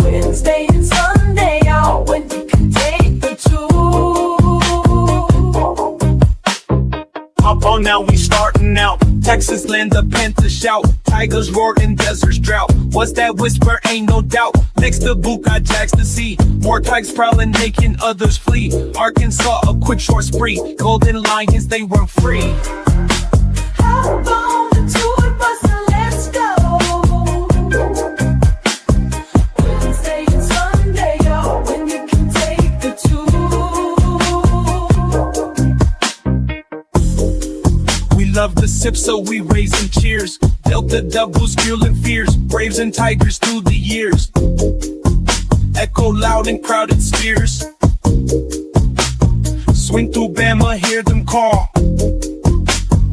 Wednesday and Sunday out when you can take the tour. Hop on now, we starting out. Texas land the Panther shout. Tigers roar and deserts drought. What's that whisper? Ain't no doubt. Next to Boot got Jacks to see. More tigers prowling, making others flee. Arkansas a quick short spree. Golden Lions, they run free. Hop on the tour bus and let's go. Wednesday and Sunday out when you can take the tour. We love the sip, so we raising cheers. Delta doubles, fueling fears. Braves and Tigers through the years. Echo loud in crowded spheres. Swing through Bama, hear them call.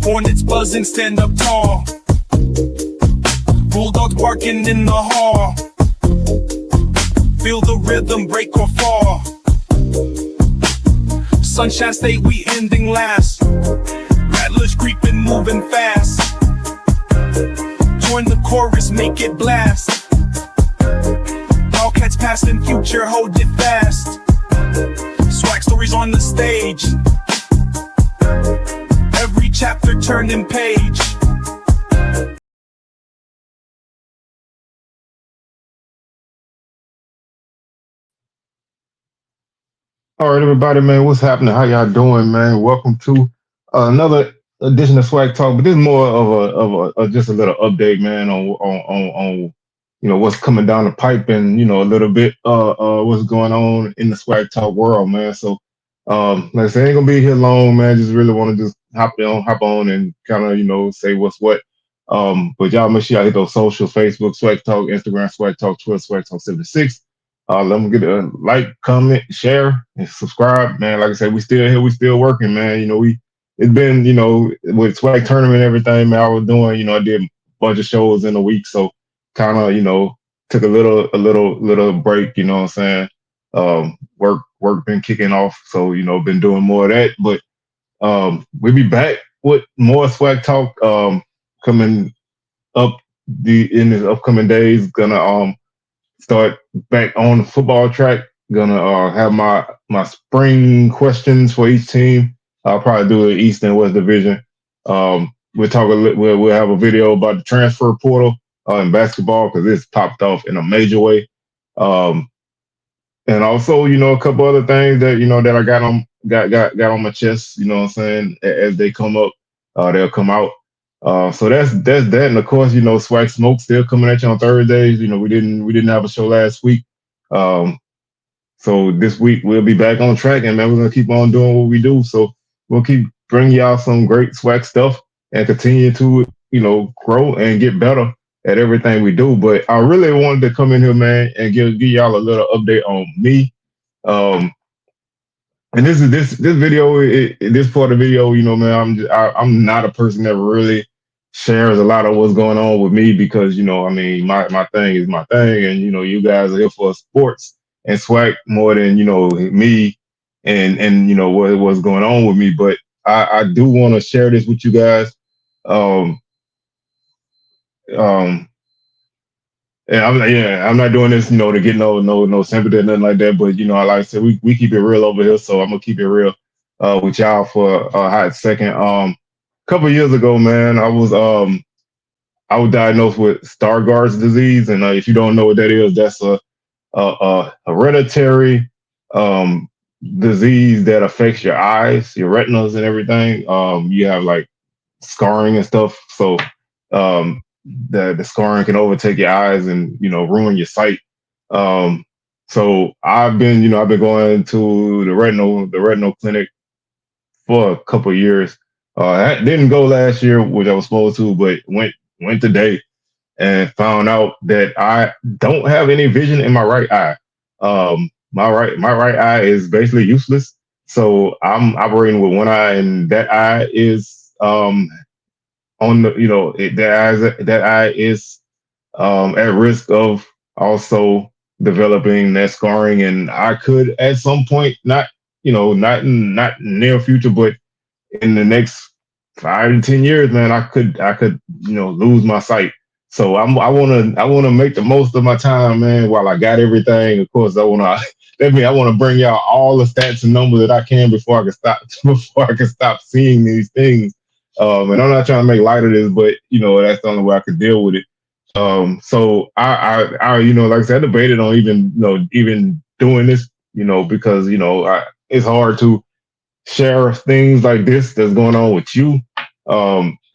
Hornets buzzing, stand up tall. Bulldogs barking in the hall. Feel the rhythm break or fall. Sunshine State, we ending last. Rattlers creeping, moving fast. Join the chorus, make it blast. Wildcats past and future, hold it fast. SWAC stories on the stage. Every chapter turning page. All right, everybody, man, what's happening? How y'all doing, man? Welcome to another edition of SWAC Talk, but this is more of a just a little update, man, on what's coming down the pipe and a little bit what's going on in the SWAC Talk world, man. So like I said, ain't gonna be here long, man. Just really want to just hop on and kind of say what's what. But y'all make sure y'all hit those socials: Facebook, SWAC Talk; Instagram, SWAC Talk; Twitter, SWAC Talk 76. Let me get a like, comment, share, and subscribe, man. Like I said, we still here, we still working, man. It's been, with SWAC tournament and everything, man. I was doing, I did a bunch of shows in a week, so kind of, took a little break. You know what I'm saying? Work been kicking off, so been doing more of that. But we'll be back with more SWAC Talk coming up in the upcoming days. Gonna start back on the football track. Gonna have my spring questions for each team. I'll probably do the East and West Division. We'll talk we'll have a video about the transfer portal in basketball because it's popped off in a major way. And also, a couple other things that that I got on my chest. You know what I'm saying? As they come up, they'll come out. So that's that, and of course, SWAC Smoke still coming at you on Thursdays. We didn't have a show last week. So this week we'll be back on track, and man, we're gonna keep on doing what we do. So we'll keep bringing y'all some great SWAC stuff and continue to grow and get better at everything we do. But I really wanted to come in here, man, and give y'all a little update on me. And this video, this part of the video, man, I'm not a person that really shares a lot of what's going on with me because, my thing is my thing. And, you guys are here for sports and SWAC more than, me and what's going on with me. But I do want to share this with you guys. And I'm not doing this, to get no sympathy or nothing like that. But like I said, we keep it real over here, so I'm gonna keep it real with y'all for a hot second. A couple of years ago, man, I was diagnosed with Stargardt's disease, and if you don't know what that is, that's a hereditary disease that affects your eyes, your retinas, and everything. You have like scarring and stuff, so the scarring can overtake your eyes and ruin your sight. So I've been going to the retinal clinic for a couple of years. I didn't go last year, which I was supposed to, but went today and found out that I don't have any vision in my right eye. My right eye is basically useless. So I'm operating with one eye, and that eye is on the that eye is at risk of also developing that scarring, and I could at some point not not near future, but in the next 5 to 10 years, man, I could lose my sight. So I wanna make the most of my time, man, while I got everything. Of course, I wanna that means I wanna bring y'all all the stats and numbers that I can before I can stop before I can stop seeing these things. And I'm not trying to make light of this, but that's the only way I could deal with it. So like I said, I debated on even doing this, because it's hard to share things like this that's going on with you,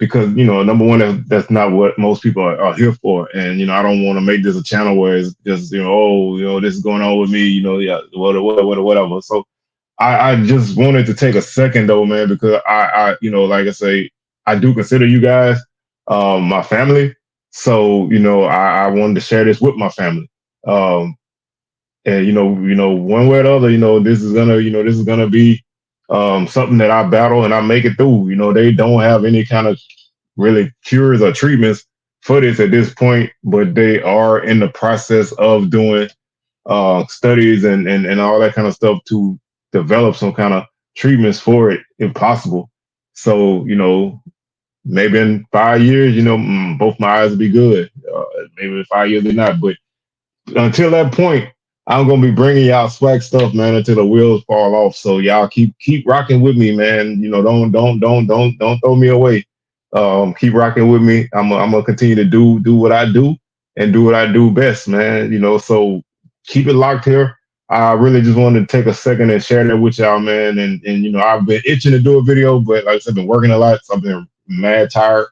because number one, that's not what most people are here for. And I don't want to make this a channel where it's just this is going on with me, yeah, whatever. So I just wanted to take a second though, man, because like I say, I do consider you guys my family. So I wanted to share this with my family. And one way or the other, this is gonna be something that I battle and I make it through. They don't have any kind of really cures or treatments for this at this point, but they are in the process of doing studies and all that kind of stuff to develop some kind of treatments for it, if possible. So maybe in 5 years, both my eyes will be good. Maybe in 5 years they're not, but until that point, I'm gonna be bringing y'all swag stuff, man, until the wheels fall off. So y'all keep rocking with me, man. Don't throw me away. Keep rocking with me. I'm gonna continue to do what I do and do what I do best, man. So keep it locked here. I really just wanted to take a second and share that with y'all, man. And I've been itching to do a video, but like I said, I've been working a lot, so I've been mad tired.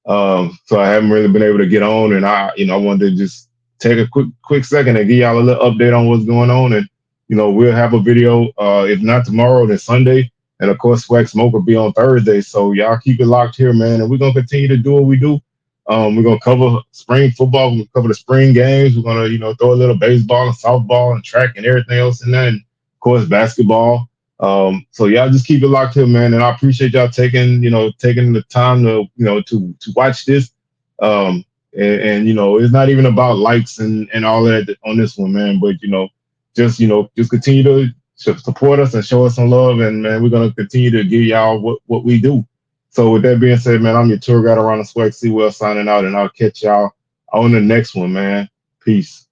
So I haven't really been able to get on, and I wanted to just take a quick second and give y'all a little update on what's going on. And we'll have a video, if not tomorrow, then Sunday. And of course, Swag Smoke will be on Thursday. So y'all keep it locked here, man. And we're gonna continue to do what we do. We're gonna cover spring football. We're gonna cover the spring games. We're gonna throw a little baseball and softball and track and everything else in that. And of course, basketball. So y'all just keep it locked here, man. And I appreciate y'all taking the time to watch this. And it's not even about likes and all that on this one, man. But just continue to support us and show us some love. And man, we're gonna continue to give y'all what we do. So with that being said, man, I'm your tour guide around the Swag Seawell signing out, and I'll catch y'all on the next one, man. Peace.